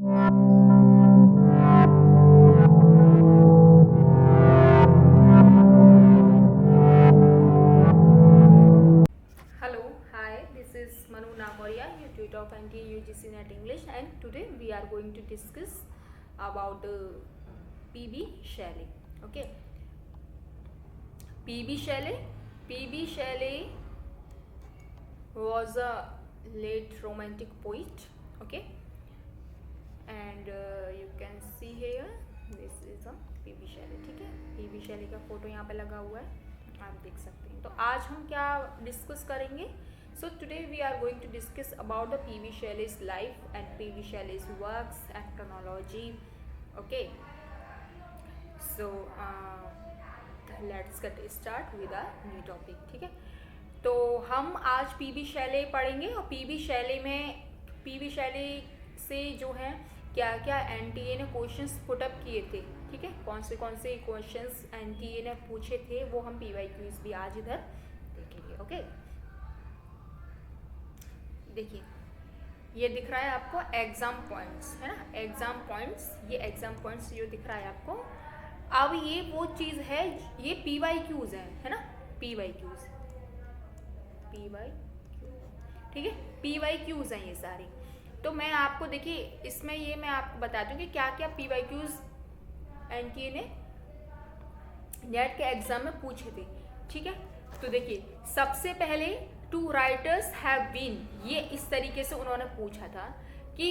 Hello, hi, this is Manu Nagoria, your tutor of NTA UGC Net English, and today we are going to discuss about PB Shelley. Okay, PB Shelley. PB Shelley was a late romantic poet. Okay, and you can see here this is a PB Shelley. ठीक है, PB Shelley का photo यहाँ पे लगा हुआ है, आप देख सकते हैं। तो आज हम क्या डिस्कस करेंगे? So today we are going to discuss about the PB Shelley's life and PB Shelley's works and chronology. Okay, so let's get start with a new topic. ठीक है, तो हम आज PB Shelley पढ़ेंगे और PB Shelley से जो है क्या क्या NTA ने क्वेश्चंस पुटअप किए थे। ठीक है, कौन से क्वेश्चंस NTA ने पूछे थे वो हम PYQs भी आज इधर देखेंगे। ओके, देखिए ये दिख रहा है आपको एग्जाम पॉइंट्स, है ना, एग्जाम पॉइंट्स। ये एग्जाम पॉइंट्स जो दिख रहा है आपको, अब ये वो चीज़ है, ये PYQs है ना, PYQs। ठीक है, PYQs हैं ये सारी। तो मैं आपको देखिए इसमें ये मैं आपको बताती हूँ कि क्या क्या PYQs NTA ने नेट के एग्जाम में पूछे थे। ठीक है, तो देखिए सबसे पहले टू राइटर्स हैव बीन, ये इस तरीके से उन्होंने पूछा था कि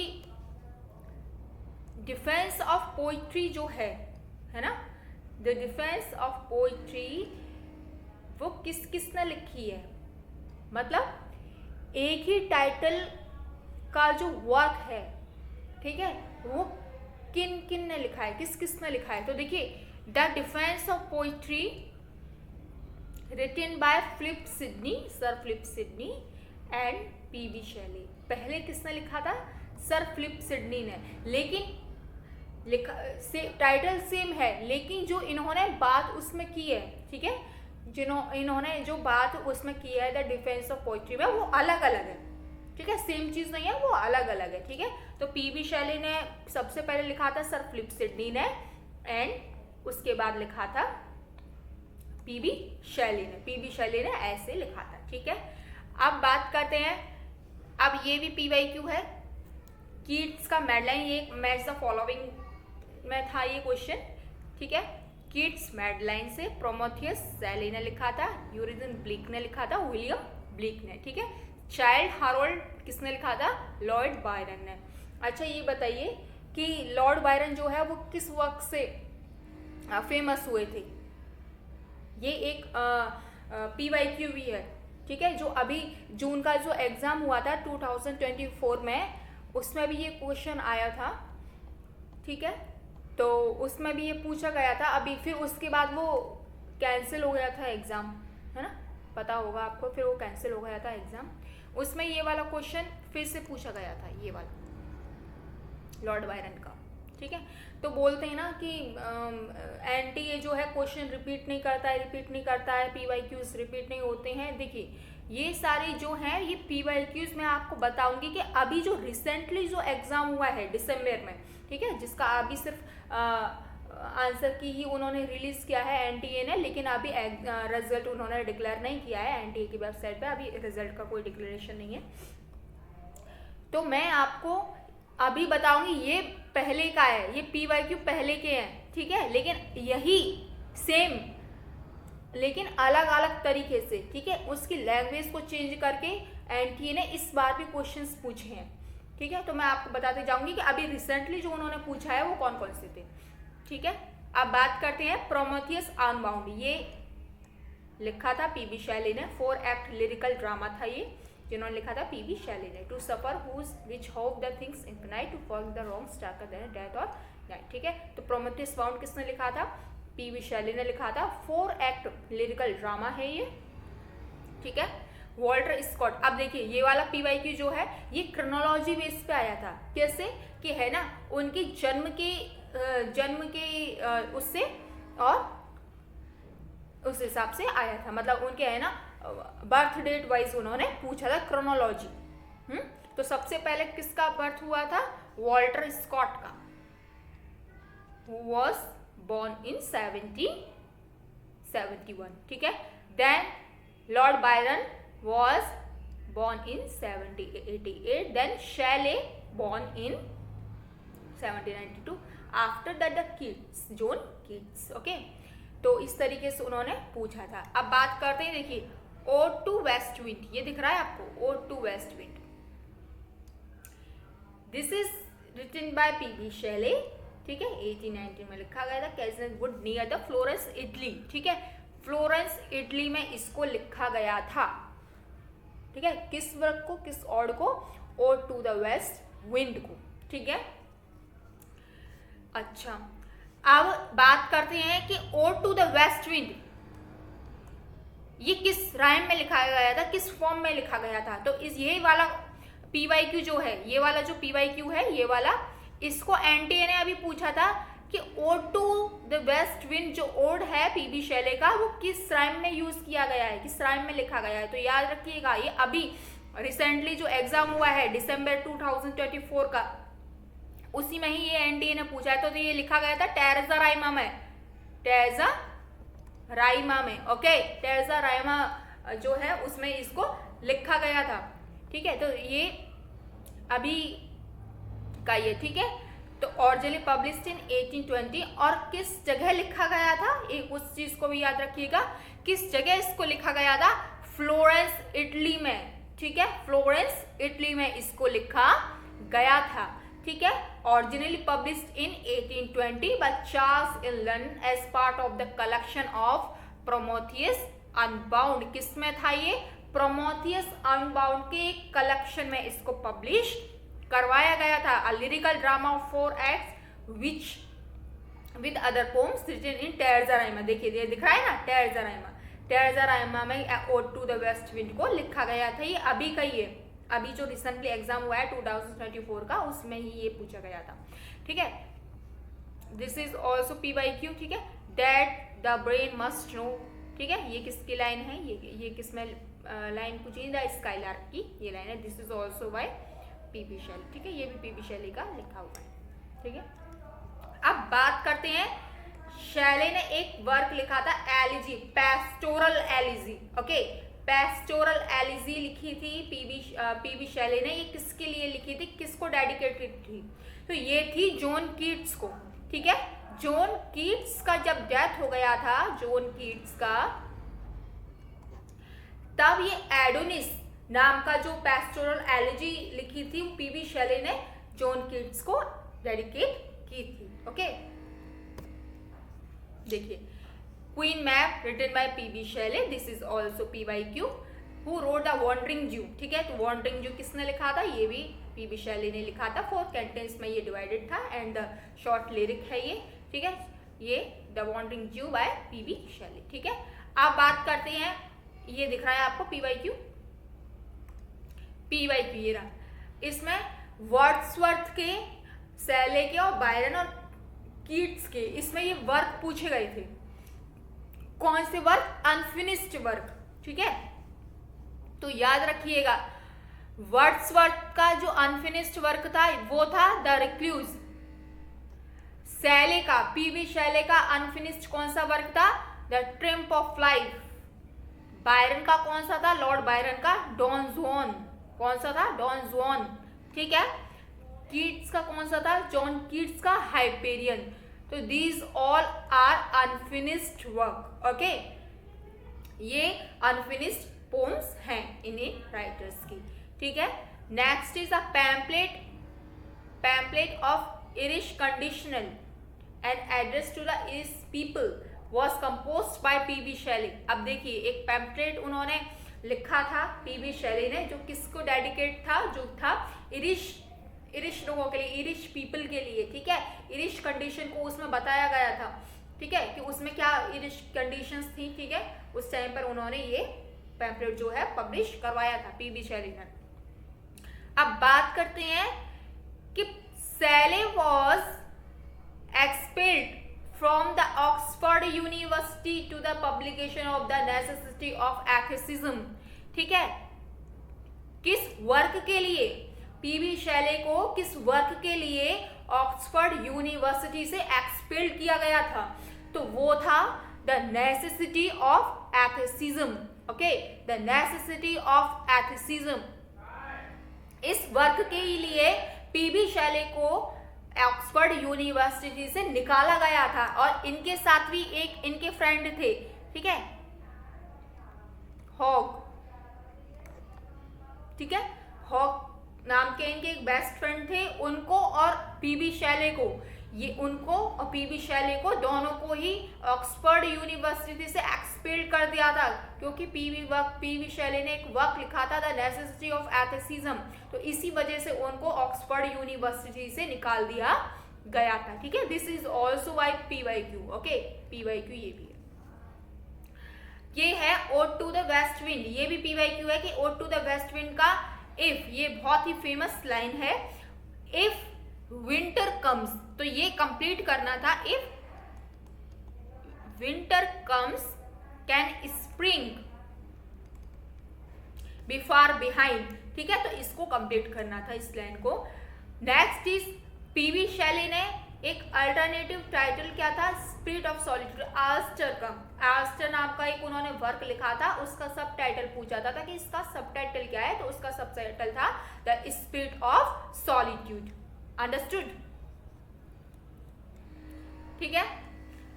डिफेंस ऑफ पोइट्री जो है ना, द डिफेंस ऑफ पोइट्री वो किसने लिखी है, मतलब एक ही टाइटल का जो वर्क है, ठीक है, वो किन ने लिखा है, किसने लिखा है। तो देखिए the defence of poetry written by sir Philip Sidney and PB Shelley। पहले किसने लिखा था? सर फिलिप सिडनी ने, लेकिन टाइटल सेम है, लेकिन जो इन्होंने बात उसमें की है, ठीक है, इन्होंने जो बात उसमें की है द डिफेंस ऑफ पोइट्री में, वो अलग अलग है। ठीक है, सेम चीज़ नहीं है, वो अलग अलग है। ठीक है, तो PB Shelley ने सबसे पहले लिखा था सर फिलिप सिडनी ने, एंड उसके बाद लिखा था PB Shelley ने ऐसे लिखा था। ठीक है, अब बात करते हैं, अब ये भी PYQ है, कीट्स का मेडलाइन, ये मैच द फॉलोइंग में था ये क्वेश्चन। ठीक है, कीट्स मेडलाइन से प्रोमेथियस शैली ने लिखा था, यूरिजन ब्लिक ने लिखा था, विलियम ब्लिक ने। ठीक है, चाइल्ड हारोल्ड किसने लिखा था? लॉर्ड बायरन ने। अच्छा ये बताइए कि लॉर्ड बायरन जो है वो किस वक्त से फेमस हुए थे? ये एक PYQ भी है। ठीक है, जो अभी जून का जो एग्ज़ाम हुआ था 2024 में, उसमें भी ये क्वेश्चन आया था। ठीक है, तो उसमें भी ये पूछा गया था, अभी फिर उसके बाद वो कैंसिल हो गया था एग्ज़ाम, है ना, पता होगा आपको, फिर वो कैंसिल हो गया था एग्ज़ाम। उसमें ये वाला क्वेश्चन फिर से पूछा गया था, ये वाला लॉर्ड बायरन का। ठीक है, तो बोलते हैं ना कि NTA जो है क्वेश्चन रिपीट नहीं करता है, PYQs रिपीट नहीं होते हैं। देखिए ये सारी जो हैं ये PYQs मैं आपको बताऊंगी कि अभी जो रिसेंटली जो एग्ज़ाम हुआ है दिसंबर में, ठीक है, जिसका अभी सिर्फ आंसर की ही उन्होंने रिलीज़ किया है NTA ने, लेकिन अभी रिजल्ट उन्होंने डिक्लेयर नहीं किया है। NTA की वेबसाइट पे अभी रिजल्ट का कोई डिक्लेरेशन नहीं है। तो मैं आपको अभी बताऊंगी, ये पहले का है, ये PYQ पहले के हैं। ठीक है, लेकिन यही सेम लेकिन अलग अलग तरीके से, ठीक है, उसकी लैंग्वेज को चेंज करके NTA ने इस बार भी क्वेश्चंस पूछे हैं। ठीक है, तो मैं आपको बताते जाऊंगी कि अभी रिसेंटली जो उन्होंने पूछा है वो कौन कौन से थे। ठीक है, अब बात करते हैं प्रोमेथियस अनबाउंड। ये लिखा था PB Shelley ने, 4 एक्ट लिरिकल ड्रामा था ये, जिन्होंने लिखा था PB Shelley ने। To suffer whose which hope the things infinite, to forgive the wrong starker than death or night. ठीक है, तो प्रोमेथियस बाउंड किसने लिखा था? PB Shelley ने लिखा था। 4 एक्ट लिरिकल ड्रामा है ये। ठीक है, वॉल्टर स्कॉट। अब देखिए ये वाला PYQ जो है ये क्रोनोलॉजी बेस पे आया था। कैसे कि है ना, उनकी जन्म के उससे और उस हिसाब से आया था, मतलब उनके है ना बर्थ डेट वाइज उन्होंने पूछा था क्रोनोलॉजी। तो सबसे पहले किसका बर्थ हुआ था? वॉल्टर स्कॉट का, who was born in 1771, ठीक है। Then Lord Byron was born in 1788, then Shelley born in 1792, after that the Keats, John Keats, okay. तो इस तरीके से उन्होंने पूछा था। अब बात करते हैं, देखिए ओड टू वेस्ट विंड, ये दिख रहा है आपको, ode to west wind. This is written by PB Shelley, ठीक है, 1819 में लिखा गया था। कैसनर wood near the Florence Italy, ठीक है, फ्लोरेंस इटली में इसको लिखा गया था, ठीक है। किस वर्क को, किस ऑड को, ode to the west wind को, ठीक है। अच्छा, अब बात करते हैं कि ode to the west wind ये किस राइम में लिखा गया था, किस फॉर्म में लिखा गया था। तो इस यही वाला पीवाईक्यू जो है, ये वाला जो पीवाईक्यू है, ये वाला, इसको एनटीए ने अभी पूछा था कि ode to the west wind जो ओड है पीबी शेले का, वो किस राइम में यूज किया गया है, किस राइम में लिखा गया है। तो याद रखिएगा, ये अभी रिसेंटली जो एग्जाम हुआ है दिसंबर 2024 का, उसी में ही ये एनटीए ने पूछा है। तो ये लिखा गया था टेरेसा राइमा में, टेरेसा राइमा में, ओके, टेरेसा राइमा जो है उसमें इसको लिखा गया था, ठीक है। तो ये अभी का ये, ठीक है। तो ओरिजिनली पब्लिश्ड इन 1820, और किस जगह लिखा गया था, एक उस चीज को भी याद रखिएगा, किस जगह इसको लिखा गया था, फ्लोरेंस इटली में, ठीक है, फ्लोरेंस इटली में इसको लिखा गया था, ठीक है। Originally published in 1820 by Charles Ellen as part of the collection of Prometheus Unbound. किसमें था ये, प्रोमेथियस अनबाउंड के कलेक्शन में इसको पब्लिश करवाया गया था। A lyrical drama of 4 acts which with other poems written in terza rima. देखिए ये दिख रहा है ना, टेरेसा राइमा, टेरेसा राइमा में ode to the west wind को लिखा गया था। ये अभी का ही है, अभी जो रिसेंटली एग्जाम हुआ है 2024 का, उसमें ही ये पूछा गया था, ठीक है। दिस इज ऑल्सो पीवाईक्यू, ठीक है। That the brain must know, ठीक है, ये किसकी लाइन है, ये किसमें लाइन पूछी, द स्काईलार्क की ये लाइन है। This is also by PB Shelley, ठीक है, ये भी पीबी शेली का लिखा हुआ है, ठीक है। अब बात करते हैं, शेले ने एक वर्क लिखा था elegy, pastoral elegy, okay, pastoral elegy लिखी थी पीबी शेले ने। ये किसके लिए लिखी थी, किसको डेडिकेटेड थी, तो ये थी जॉन कीट्स को, ठीक है। जॉन कीट्स का जब डेथ हो गया था, जॉन कीट्स का, तब ये एडोनिस नाम का जो पेस्टोरल एलिजी लिखी थी पीबी शेले ने जॉन कीट्स को डेडिकेट की थी, ओके। देखिए Queen Mab written by PB Shelley, this is also PYQ. Who wrote the wandering Jew, ठीक है, तो वॉन्डरिंग जू किसने लिखा था, ये भी पीबी शेले ने लिखा था। 4 कैंटेंस में ये डिवाइडेड था एंड द शॉर्ट लिरिक है ये, ठीक है, ये द वॉन्डरिंग जू बाय पीबी शेले, ठीक है। अब बात करते हैं, ये दिख रहा है आपको पीवाईक्यू, पीवाईक्यू ये रहा, इसमें वर्ड्सवर्थ के, शेले के और बायरन और कीट्स के, इसमें ये वर्क पूछे गए थे। कौन से वर्क, अनफिनिश्ड वर्क, ठीक है। तो याद रखिएगा, वर्ड्सवर्थ का जो अनफिनिश्ड वर्क था वो था द रिक्लूज। शेले का, पीबी शेले का अनफिनिश्ड कौन सा वर्क था, the triumph of life. Byron का कौन सा था, लॉर्ड बायरन का डॉन जुआन, कौन सा था, डॉन जुआन, ठीक है। कीट्स का कौन सा था, जॉन कीट्स का हाइपेरियन। तो these all are unfinished work, okay, ये अनफिनिश्ड पोम्स हैं इन्हीं राइटर्स की, ठीक है। Next is a pamphlet of Irish conditional and address to the Irish people was composed by PB Shelley. अब देखिए एक पैम्पलेट उन्होंने लिखा था पीबी शेली ने, जो किसको डेडिकेट था, जो था इरिश लोगों के लिए, इरिश पीपल के लिए, ठीक है। इरिश कंडीशन को उसमें बताया गया था, ठीक है, कि उसमें क्या इरिश कंडीशंस थी, ठीक है। उस टाइम पर उन्होंने ये पैम्पलेट जो है पब्लिश करवाया था पीबी शेली ने। अब बात करते हैं कि Shelley was expelled from the Oxford University to the publication of the necessity of atheism, ठीक है। किस वर्क के लिए, पीबी शैले को किस वर्क के लिए ऑक्सफोर्ड यूनिवर्सिटी से एक्सपेल्ड किया गया था? तो वो था the necessity of atheism. Okay, the necessity of atheism. इस वर्क के लिए पीबी शैले को ऑक्सफोर्ड यूनिवर्सिटी से निकाला गया था और इनके साथ भी एक इनके फ्रेंड थे, ठीक है, हॉग, ठीक है, हॉग नाम के इनके एक बेस्ट फ्रेंड थे। उनको और पीबी शैले को, ये उनको और पीबी शैले को दोनों को ही ऑक्सफोर्ड यूनिवर्सिटी से एक्सपेल्ड कर दिया था, क्योंकि पीबी शैले ने एक वर्क लिखा था द नेसेसिटी ऑफ एथिसिज्म, तो इसी वजह से उनको ऑक्सफोर्ड यूनिवर्सिटी से निकाल दिया गया था। ठीक है, this is also by PYQ। Okay, PYQ ये भी है। ये है ode to the west wind, ये भी PYQ है कि ode to the west wind का इफ, ये बहुत ही फेमस लाइन है, इफ विंटर कम्स, तो ये कंप्लीट करना था, if winter comes can spring be far behind. ठीक है, तो इसको कंप्लीट करना था, इस लाइन को। नेक्स्ट इज पीबी शैले ने एक अल्टरनेटिव टाइटल क्या था, स्पिरिट ऑफ सॉलिट्यूड, आस्टर का, आस्टर नाम का एक उन्होंने वर्क लिखा था, उसका सब टाइटल पूछा था कि इसका सब टाइटल क्या है, तो उसका सब टाइटल था the spirit of solitude. Understood? ठीक है,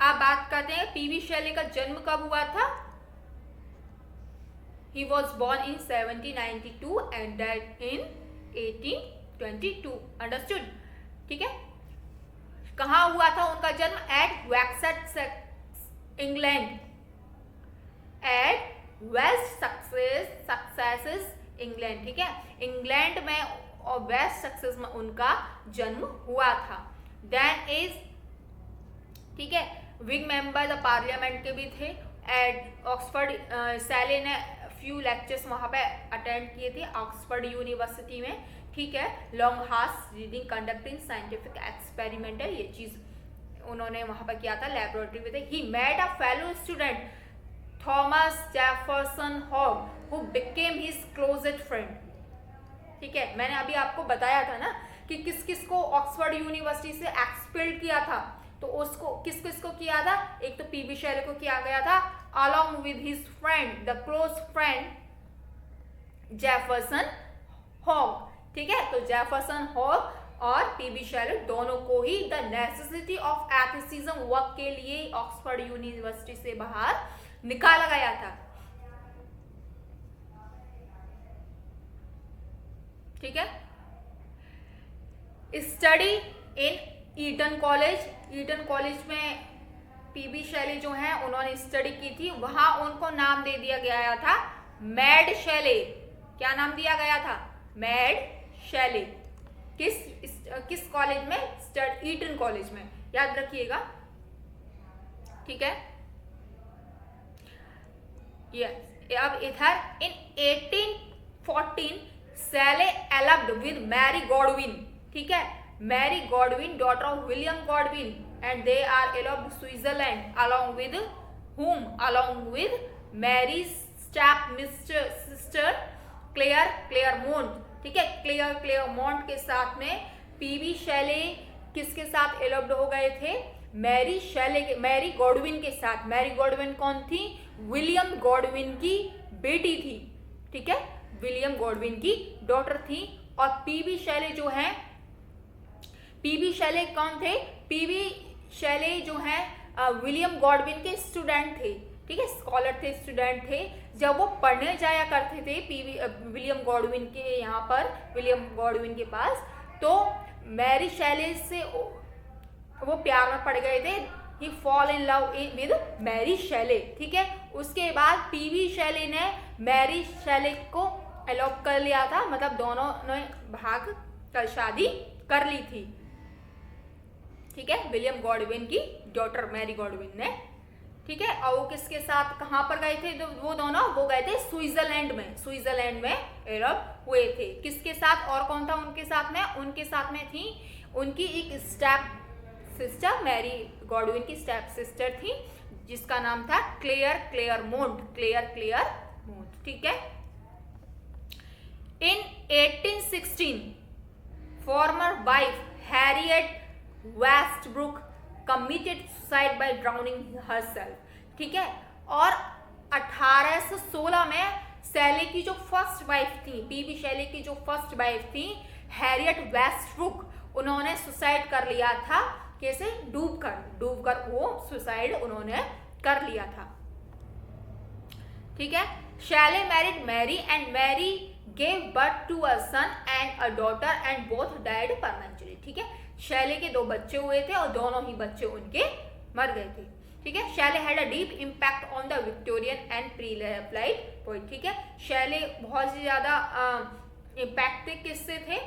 आप बात करते हैं पीबी शैले का जन्म कब हुआ था। He was born in 1792 and died in 1822. Understood? ठीक है, कहाँ हुआ था उनका जन्म? एट वेक्सट England, at west Sussex England. ठीक है, इंग्लैंड में और वेस्ट सक्सेस में उनका जन्म हुआ था। देन इज, ठीक है, विंग मेंबर द पार्लियामेंट के भी थे। एट ऑक्सफोर्ड शैले ने फ्यू लेक्चर्स वहाँ पे अटेंड किए थे ऑक्सफोर्ड यूनिवर्सिटी में। ठीक है, long hours reading, conducting scientific experimental, ये चीज उन्होंने वहाँ पर किया था, लेबोरेटरी में थे। He met a fellow student Thomas Jefferson Hogg who became his closest friend. ठीक है, मैंने अभी आपको बताया था ना कि किस किस को ऑक्सफोर्ड यूनिवर्सिटी से एक्सपेल्ड किया था, तो उसको किस किस को किया था? एक तो पीबी शैले को किया गया था along with his friend, the close friend Jefferson Hogg. ठीक है, तो जेफरसन हॉग और पीबी शैले दोनों को ही the necessity of atheism work के लिए ऑक्सफोर्ड यूनिवर्सिटी से बाहर निकाला गया था। ठीक है, study in Eton college, Eton college में पीबी शैले जो है उन्होंने स्टडी की थी, वहां उनको नाम दे दिया गया था मैड शैले। क्या नाम दिया गया था? Mad Shelley. किस कॉलेज में? ईटन कॉलेज में, याद रखिएगा। ठीक है, यस। अब इधर in 1814 Shelley eloped with Mary Godwin. ठीक है, Mary Godwin, daughter of William Godwin, and they are eloped Switzerland along with whom? Along with Mary's step-sister Clairmont। ठीक है, क्लेयरमोंट के साथ में पीबी शैले किसके साथ एलोप्ड हो गए थे? मैरी गॉडविन के साथ। मैरी गॉडविन कौन थी? विलियम गॉडविन की बेटी थी। ठीक है, विलियम गॉडविन की डॉटर थी। और पीबी शैले जो है, पीबी शैले कौन थे? पीबी शैले जो है विलियम गॉडविन के स्टूडेंट थे। ठीक है, स्कॉलर थे, स्टूडेंट थे। जब वो पढ़ने जाया करते थे विलियम गॉडविन के यहाँ पर, विलियम गॉडविन के पास, तो मैरी शैले से वो प्यार में पड़ गए थे। He fall in love with Mary Shelley. ठीक है, उसके बाद पीबी शैले ने मैरी शैले को एलोप कर लिया था, मतलब दोनों ने भाग कर शादी कर ली थी। ठीक है, विलियम गॉडविन की डॉटर मैरी गॉडविन ने। ठीक है, और वो किसके साथ कहाँ पर गए थे? वो दोनों वो गए थे स्विट्जरलैंड में एलोप हुए थे। किसके साथ? और कौन था उनके साथ में? उनके साथ में थी उनकी एक स्टेप सिस्टर, मैरी गॉडविन की स्टेप सिस्टर थी, जिसका नाम था क्लेयरमोंट। ठीक है, इन 1816 farmer wife Harriet Westbrook committed suicide bye drowning herself, ठीक है। और 1816 में शैले की जो फर्स्ट वाइफ थी, पीबी शैले की जो फर्स्ट वाइफ थी हैरियट वेस्टब्रुक, उन्होंने सुसाइड कर लिया था। कैसे? डूबकर वो सुसाइड उन्होंने कर लिया था, ठीक है। Shelley married Mary and Mary gave birth to a son and a daughter and both died permanently, ठीक है। शैले के 2 बच्चे हुए थे और दोनों ही बच्चे उनके मर गए थे, ठीक है। Shelley had a deep impact on the Victorian and pre-Raphaelite poet, ठीक है। शैले बहुत ही ज्यादा इम्पैक्ट किससे थे?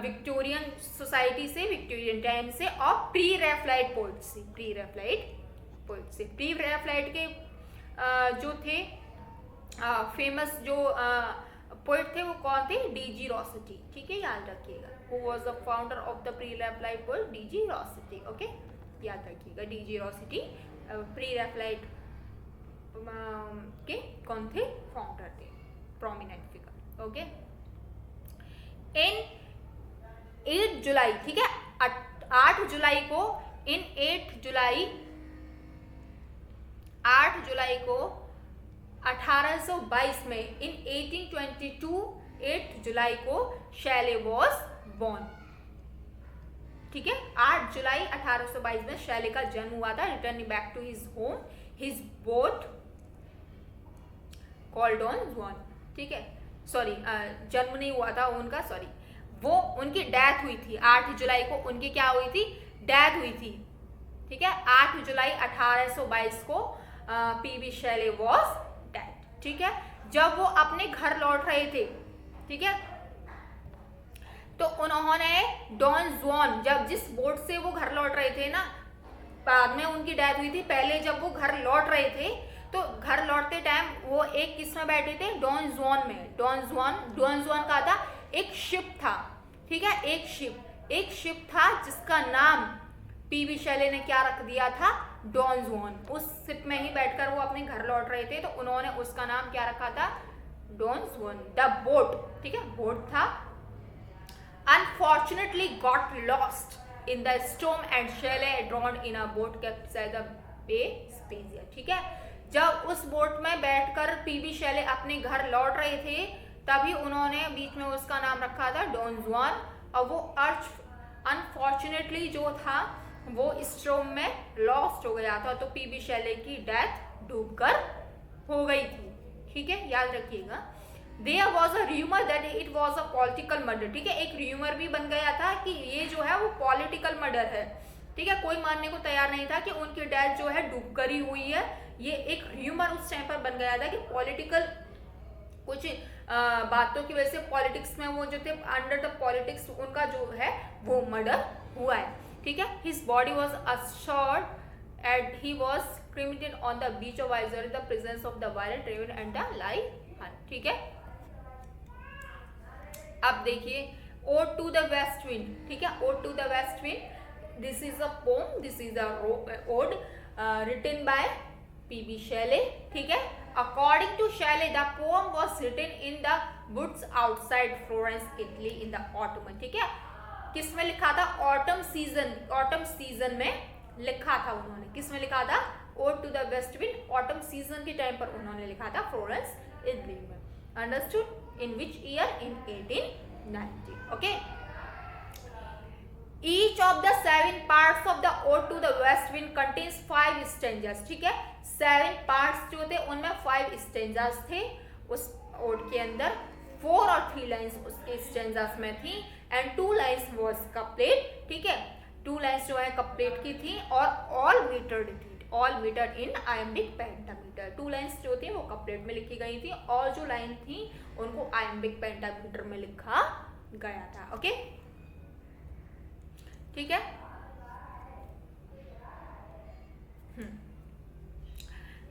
विक्टोरियन सोसाइटी से, विक्टोरियन टाइम से और प्री-रैफलाइट पोएट से, प्री-रैफलाइट के जो थे फेमस जो पोएट थे वो कौन थे? डीजी रॉसेटी, ठीक है, याद रखिएगा। Who was the founder of the pre-Raphaelite poet? DG Rossetti, okay, याद रखिएगा। डीजी रॉसेटी प्री-रैफलाइट के कौन थे? फाउंडर थे, प्रोमिनेंट फिगर, ओके। इन 8 जुलाई, ठीक है, 8 जुलाई को 1822 में इन 1822 8 जुलाई को शैले वॉज बॉर्न, ठीक है। 8 जुलाई 1822 में शैले का जन्म हुआ था। Returning back to his home, his boat called on Juan, ठीक है। सॉरी, जन्म नहीं हुआ था उनका, सॉरी, वो उनकी डेथ हुई थी। 8 जुलाई को उनकी क्या हुई थी? डेथ हुई थी, ठीक है। 8 जुलाई 1822 को पीबी शैले वॉज डेड, ठीक है। जब वो अपने घर लौट रहे थे, ठीक है, तो उन्होंने डॉन जुआन, जब जिस बोट से वो घर लौट रहे थे ना, बाद में उनकी डेथ हुई थी, पहले जब वो घर लौट रहे थे तो घर लौटते टाइम वो एक किस में बैठे थे? डॉन जुआन में। डॉन जुआन का था एक शिप था, ठीक है, एक शिप था जिसका नाम पीबी शैले ने क्या रख दिया था? डॉन जुआन। उस शिप में ही बैठकर वो अपने घर लौट रहे थे तो उन्होंने उसका नाम क्या रखा था? डॉन जुआन। द बोट, ठीक है, बोट था, unfortunately got lost in the storm and Shelley drowned in a boat capsized the Bay Spezia, ठीक है। जब उस बोट में बैठकर पीबी शैले अपने घर लौट रहे थे तभी उन्होंने बीच में उसका नाम रखा था डॉन जुआन, और वो अनफॉर्चुनेटली जो था वो स्टॉर्म में लॉस्ट हो गया था, तो पीबी शैले की डेथ डूबकर हो गई थी, ठीक है, याद रखिएगा। There was a rumor that it was a political murder, ठीक है, एक rumor भी बन गया था कि ये जो है वो पॉलिटिकल मर्डर है, ठीक है। कोई मानने को तैयार नहीं था कि उनकी डेथ जो है डूबकर ही हुई है। ये एक र्यूमर उस टाइम पर बन गया था कि पॉलिटिकल कुछ बातों की वजह से पॉलिटिक्स में वो जो थे, अंडर द पॉलिटिक्स उनका जो है वो मर्डर हुआ है, ठीक है। His body was assured and he was cremated on the beach of Azure in the presence of the violent raven and the lion, ठीक है। अब देखिए ode to the west wind, ठीक है, ode to the west wind, this is a poem, this is a ode written by PB Shelley, ठीक है। According to Shelley the poem was written in the woods outside Florence Italy in the autumn, ठीक है। किस में लिखा था? Autumn season में लिखा था उन्होंने। किस में लिखा था? Ode to the west wind, autumn season के टाइम पर उन्होंने लिखा था फ्लोरेंस इटली में। Understood? In which year? In 1890. Okay. Each of the 7 parts of the Ode to the West Wind contains 5 stanzas. ठीक है, 7 parts जो थे उनमें 5 stanzas थे उस ओड के अंदर। 4 और 3 लाइन्स उसके stanzas में थी and 2 lines was couplet, ठीक है। 2 लाइन्स जो है कपलेट की थी और all metered थी, all metered in iambic pentameter। 2 lines जो थी वो कपलेट में लिखी गई थी और जो लाइन थी उनको iambic pentameter में लिखा गया था, ओके, ठीक है।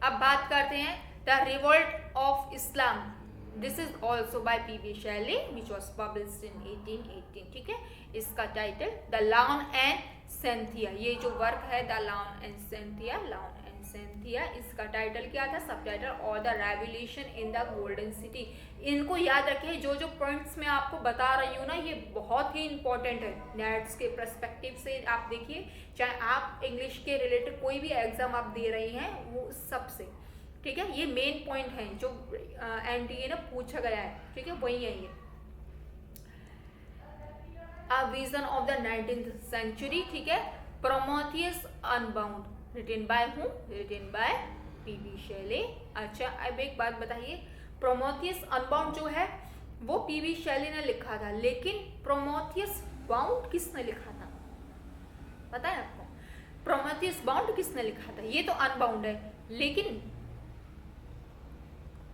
अब बात करते हैं the revolt of Islam. This is also by PB Shelley which was published in 1818, ठीक है। इसका title the lion and Cynthia, ये जो वर्क है द लाउन एंड सेंथिया, लाउन एंड सेंथिया, इसका टाइटल क्या था, सब टाइटल, और the revolution in the golden city. इनको याद रखिए, जो जो पॉइंट्स मैं आपको बता रही हूँ ना, ये बहुत ही इंपॉर्टेंट है नेट्स के पर्सपेक्टिव से। आप देखिए, चाहे आप इंग्लिश के रिलेटेड कोई भी एग्जाम आप दे रही हैं, वो सबसे, ठीक है, ये मेन पॉइंट है जो एनटीए ने पूछा गया है, ठीक है, वही है ये। A vision of the 19th century, ठीक है, Prometheus Unbound, written by whom? Written by PB Shelley. अच्छा, अब एक बात बताइए, प्रोमेथियस अनबाउंड जो है वो पीबी शेले ने लिखा था, लेकिन प्रोमेथियस बाउंड किसने लिखा था, पता है आपको? प्रोमेथियस बाउंड किसने लिखा था? ये तो अनबाउंड है, लेकिन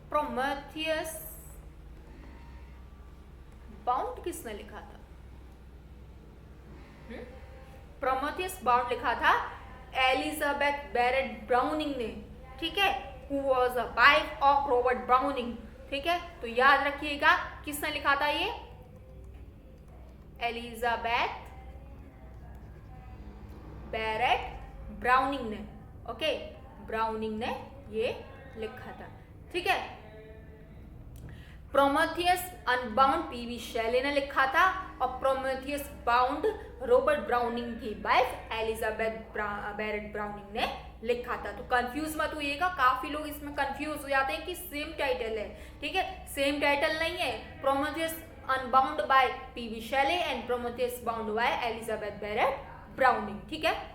प्रोमेथियस बाउंड किसने लिखा था? प्रोमेथियस बाउंड लिखा था एलिजाबेथ बैरेट ब्राउनिंग ने, ठीक है, who was a wife of Robert browning, ठीक है। तो याद रखिएगा किसने लिखा था ये, एलिजाबेथ बैरेट ब्राउनिंग ने, ओके, ब्राउनिंग ने ये लिखा था, ठीक है। प्रोमेथियस अनबाउंड पीबी शेले ने लिखा था, और प्रोमेथियस बाउंड रॉबर्ट ब्राउनिंग की वाइफ एलिजाबेथ बैरेट ब्राउनिंग ने लिखा था। तो कंफ्यूज मत होइएगा, काफी लोग इसमें कंफ्यूज हो जाते हैं कि सेम टाइटल है, ठीक है, सेम टाइटल नहीं है। Prometheus Unbound by PB Shelley and Prometheus Bound by Elizabeth Barrett Browning, ठीक है।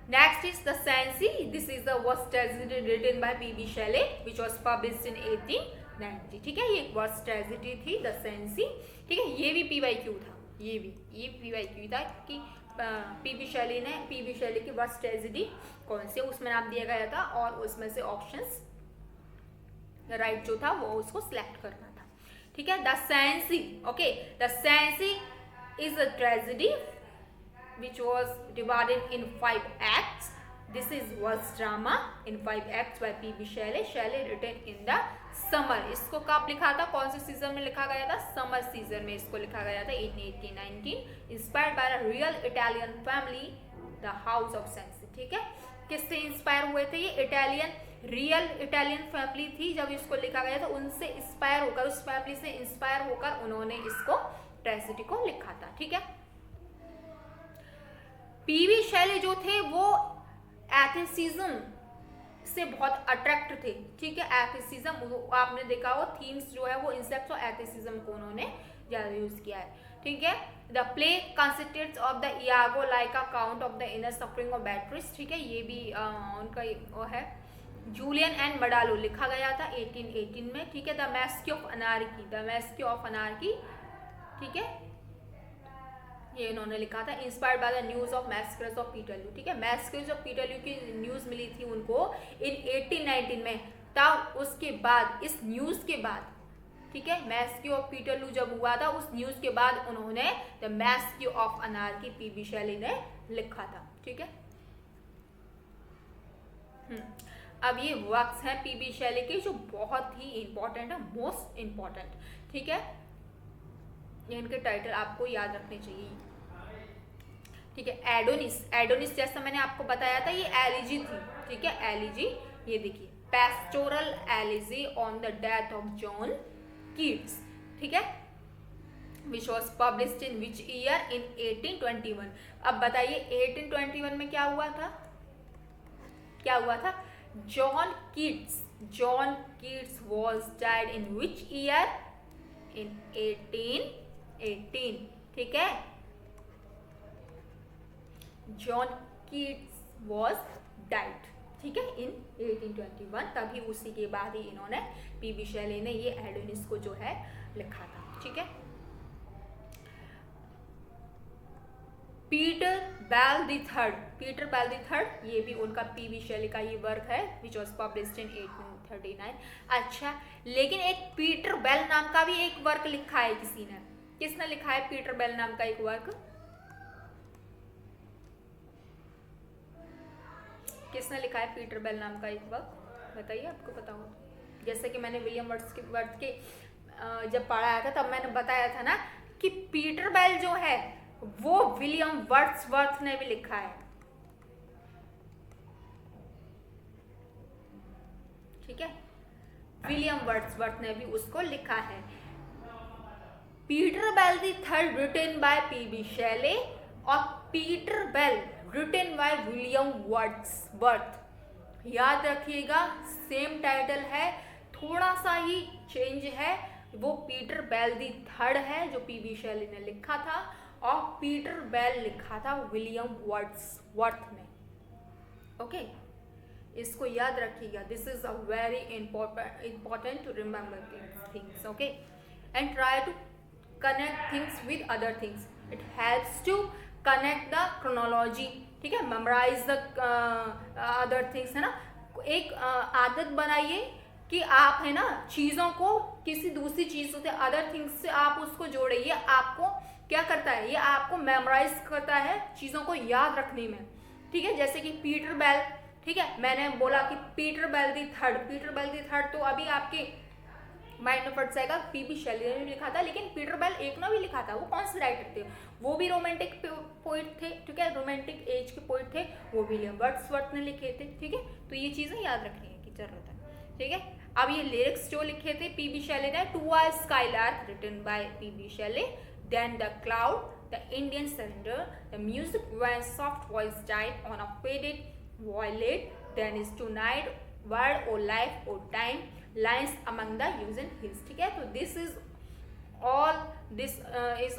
Next is the Sensi. This is the worst tragedy written by P.B. Shelley, which was published in 1890. ठीक है, ये एक worst tragedy थी the Sensi, ठीक है। ये भी PYQ था, ये PYQ था कि P.B. Shelley की worst tragedy कौन सी, उसमें नाम दिया गया था और उसमें से ऑप्शंस राइट जो था वो उसको सिलेक्ट करना था, ठीक है। The Sensi, okay, the Sensi is a tragedy which was divided in 5 acts. This was drama in 5 acts by P.B. Shelley. Shelley written in the summer. इसको कब लिखा था, कौन से सीजन में लिखा गया था? समर सीजन में इसको लिखा गया था 1819. Inspired by a real Italian family, the House of Sensi. ठीक है, किससे इंस्पायर हुए थे ये? रियल इटालियन फैमिली थी जब इसको लिखा गया था, उनसे इंस्पायर होकर, उस फैमिली से इंस्पायर होकर उन्होंने इसको ट्रेजेडी को लिखा था, ठीक है। पीबी शेले जो थे वो एथिसिज्म से बहुत अट्रैक्ट थे, ठीक है। एथिसिज्म आपने देखा हो, थीम्स जो है वो इंसेक्ट्स और एथिसिज्म को उन्होंने ज्यादा यूज किया है, ठीक है। The play consisted of the Iago like account of the inner suffering of Beatrice, ठीक है, ये भी उनका वो है। जूलियन एंड मडालो लिखा गया था 1818 में, ठीक है। द मैस्क्यू ऑफ अनार्की, ठीक है, ये इन्होंने लिखा था। Inspired by the news of massacre of Peterloo, ठीक है, मैस्करेज ऑफ पीटरलू की न्यूज मिली थी उनको इन 1819 में, तब उसके बाद, इस न्यूज के बाद, ठीक है, मैस्क्यू ऑफ पीटरलू जब हुआ था, उस न्यूज के बाद उन्होंने the Masque of Anarchy PB Shelley ने लिखा था, ठीक है। अब ये वर्क्स हैं पीबी शेले के जो बहुत ही इंपॉर्टेंट है, मोस्ट इंपॉर्टेंट, ठीक है, इनके टाइटल आपको याद रखने चाहिए, ठीक है। एडोनिस जैसा मैंने आपको बताया था, ये एलिजी थी, ठीक है, एलिजी, ये देखिए, pastoral elegy on the death of John Keats, ठीक है, which was published in which year, in 1821। अब बताइए 1821 में क्या हुआ था? John Keats was died in which year, in 1818, ठीक है। जॉन कीट्स वॉज डाइड, ठीक है, इन 1821, तभी उसी के बाद ही इन्होंने पीबी शेले ने ये एडोनिस को जो है लिखा था, ठीक है। पीटर बेल द थर्ड, ये भी उनका पीबी शेले का ही वर्क है, विच वॉज पब्लिश्ड इन 1839। अच्छा, लेकिन एक पीटर बेल नाम का भी एक वर्क लिखा है किसने लिखा है पीटर बेल नाम का एक वर्क? किसने लिखा है पीटर बेल नाम का एक वर्क? बताइए, आपको पता हो। जैसे कि मैंने विलियम वर्ड्स के जब पढ़ाया था तब मैंने बताया था ना कि पीटर बेल जो है वो विलियम वर्ड्सवर्थ ने भी लिखा है, ठीक है, विलियम वर्ड्सवर्थ ने भी उसको लिखा है। Peter Bell the third written by PB Shelley और Peter Bell written by William Wordsworth. याद रखिएगा सेम टाइटल है, थोड़ा सा ही चेंज है। वो पीटर बेल द थर्ड है जो पीबी शेले ने लिखा था, और पीटर बेल लिखा था विलियम वर्ड्सवर्थ ने। ओके, इसको याद रखिएगा। This is a very important to remember these things, okay, and try to connect things with other things. It helps to connect the chronology, ठीक है, memorize the other things, है ना। एक आदत बनाइए कि आप, है ना, चीज़ों को किसी दूसरी चीज़ों से, अदर थिंग्स से आप उसको जोड़े। ये आपको क्या करता है, ये आपको मेमोराइज करता है चीज़ों को याद रखने में, ठीक है। जैसे कि पीटर बेल, ठीक है, मैंने बोला कि Peter Bell the third, Peter Bell the third, तो अभी आपके माइंड में फट जाएगा पीबी शेले ने भी लिखा था, लेकिन पीटर बेल एक ने भी लिखा था। वो कौन से राइटर थे? वो भी रोमांटिक पोइट थे, ठीक है, रोमांटिक एज के पोइट थे। वो विलियम वर्ड्सवर्थ ने लिखे थे, ठीक है। तो ये चीज़ें याद रखने की जरूरत है, ठीक है। अब ये लिरिक्स जो लिखे थे पीबी शेले ने, to a skylark written by PB Shelley, then the cloud, the Indian surrender, the music when soft voice died on a faded violet, then is tonight, word or life or time, lines among the Usen hills, ठीक है। तो this is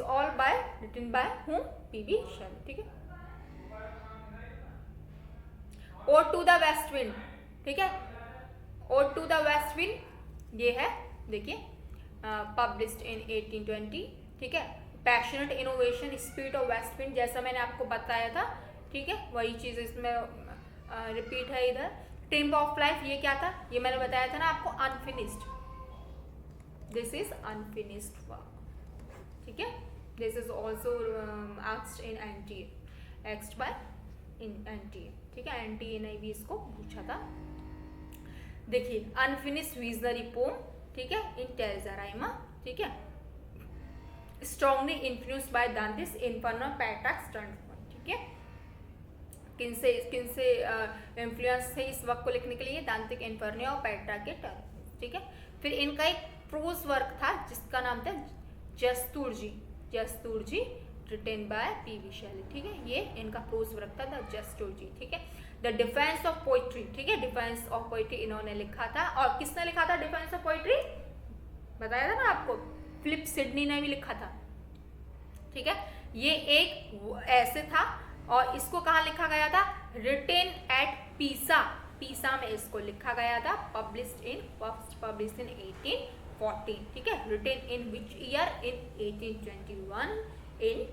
all by written by whom? PB Shelley, ठीक है। Ode to the West Wind, ठीक है, Ode to the West Wind ये है, देखिए, published in 1820, ठीक है। Passionate innovation, spirit of West Wind, जैसा मैंने आपको बताया था, ठीक है, वही चीज़ इसमें रिपीट है इधर। टेम्प ऑफ लाइफ, ये क्या था? ये मैंने बताया था ना आपको, unfinished, this is unfinished work, ठीक है। This is also asked in NTA, एक्स्ड बाय इन एनटीए, ठीक है। एनटीए ने भी इसको पूछा था। देखिए, अनफिनिश्ड विजनरी पोम, ठीक है, इन टेरेसा राइमा, ठीक है, strongly influenced by Dante's Inferno Petrarch's transform, ठीक है। किनसे इन्फ्लुएंस थे इस वर्क को लिखने के लिए? दांतिक इन्फर्नो और पेट्रा के टर्म, ठीक है। फिर इनका एक प्रोज वर्क था जिसका नाम था जस्तुर्जी, जस्तुर्जी रिटन बाय पीबी शेले, ठीक है। ये इनका प्रोज वर्क था, द जस्तुर्जी, ठीक है। द डिफेंस ऑफ पोइट्री, ठीक है, डिफेंस ऑफ पोइट्री इन्होंने लिखा था। और किसने लिखा था डिफेंस ऑफ पोइट्री? बताया था ना आपको, फिलिप सिडनी ने भी लिखा था, ठीक है। ये एक ऐसे था, और इसको कहाँ लिखा गया था? रिटेन एट पीसा, पीसा में इसको लिखा गया था। पब्लिश्ड इन 1814, ठीक है। Retain in which year? In 1821, इन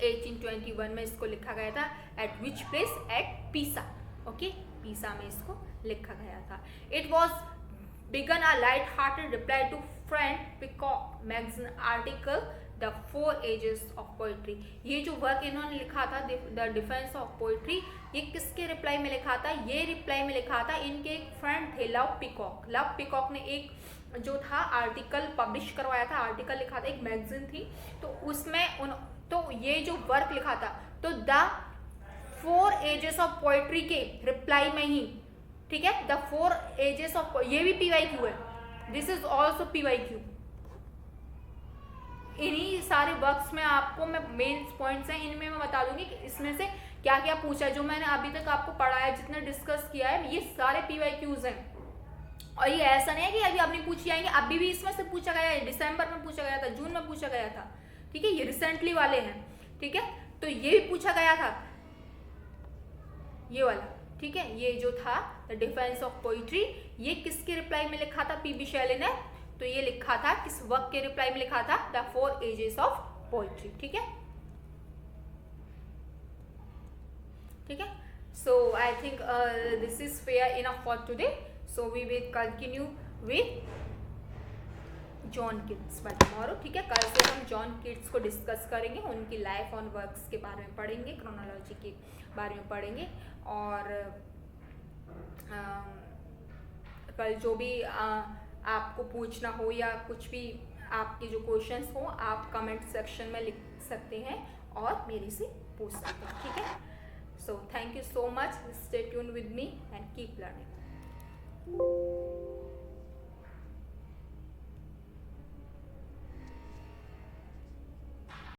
1821 में इसको लिखा गया था। At which place? At Pisa, okay, Pisa में इसको लिखा गया था। It was begin a light hearted reply to friend Peacock magazine article the 4 ages of poetry. ये जो वर्क इन्होंने लिखा था, द डिफेंस ऑफ पोइट्री, ये किसके रिप्लाई में लिखा था? ये रिप्लाई में लिखा था इनके एक फ्रेंड थे, लव पीकॉक। लव पीकॉक ने एक जो था आर्टिकल पब्लिश करवाया था, आर्टिकल लिखा था, एक मैगजीन थी, तो उसमें तो ये जो वर्क लिखा था, तो द 4 एजेस ऑफ पोइट्री के रिप्लाई में ही, ठीक है, द 4 एजेस ऑफ, ये भी PYQ है, दिस इज ऑल्सो PYQ। इन्हीं सारे वर्क्स में आपको मैं मेन पॉइंट्स हैं, इनमें मैं बता दूंगी कि इसमें से क्या क्या पूछा है। जो मैंने अभी तक आपको पढ़ाया है, जितना डिस्कस किया है, ये सारे PYQs हैं। और ये ऐसा नहीं है कि अभी अपनी पूछी आएंगे, अभी भी इसमें से पूछा गया है, दिसंबर में पूछा गया था, जून में पूछा गया था, ठीक है, ये रिसेंटली वाले हैं, ठीक है। तो ये भी पूछा गया था, ये वाला, ठीक है, ये जो था द डिफेंस ऑफ पोइट्री, ये किसके रिप्लाई में लिखा था पीबी शेले ने? तो ये लिखा था किस वर्क के रिप्लाई में लिखा था? द 4 एजेस ऑफ पोइट्री, ठीक है, ठीक है। So I think this is fair enough for today, so we will continue with John Keats by tomorrow, ठीक है। कल से हम जॉन कीट्स को डिस्कस करेंगे, उनकी लाइफ ऑन वर्क्स के बारे में पढ़ेंगे, क्रोनोलॉजी के बारे में पढ़ेंगे, और कल जो भी आपको पूछना हो या कुछ भी आपके जो क्वेश्चंस हो, आप कमेंट सेक्शन में लिख सकते हैं और मेरे से पूछ सकते हैं, ठीक है। So thank you so much, stay tune with me and keep learning.